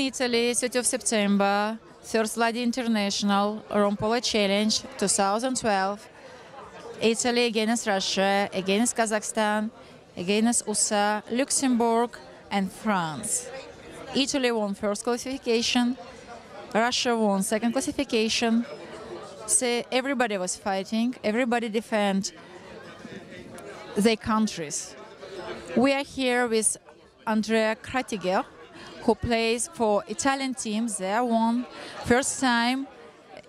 Italy, 30th of September, First Lady International, Rome Polo Challenge 2012. Italy against Russia, against Kazakhstan, against USA, Luxembourg, and France. Italy won first classification, Russia won second classification. So everybody was fighting, everybody defend their countries. We are here with Andrea Kratiger, who plays for Italian teams. They won first time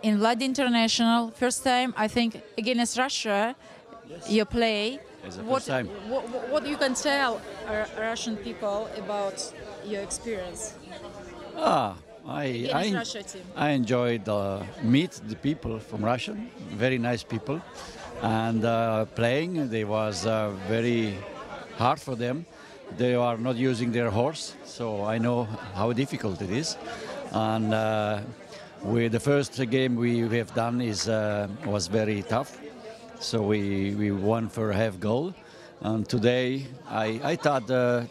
in Vlad International. First time, I think, against Russia. Yes. You play. It's the first time. What you can tell Russian people about your experience? I enjoyed meet the people from Russia, very nice people, and playing. They was very hard for them. They are not using their horse, so I know how difficult it is. And the first game we have done was very tough, so we won for a half goal. And today I thought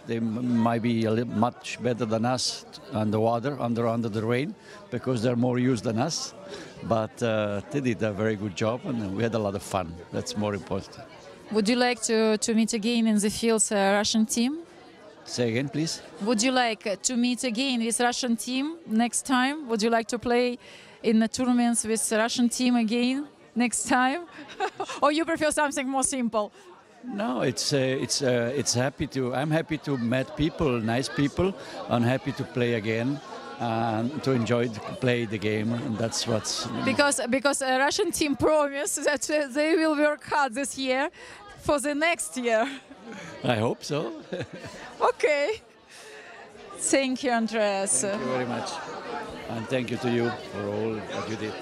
they might be a little much better than us underwater, under the rain, because they're more used than us. But they did a very good job, and we had a lot of fun. That's more important. Would you like to meet again in the fields Russian team? Say again, please. Would you like to meet again with Russian team next time? Would you like to play in the tournaments with Russian team again next time? Or you prefer something more simple? No, it's happy to. I'm happy to meet people, nice people. I'm happy to play again and to enjoy play the game. And that's what's because a Russian team promised that they will work hard this year for the next year. I hope so. Okay. Thank you, Andreas. Thank you very much, and thank you to you for all what you did.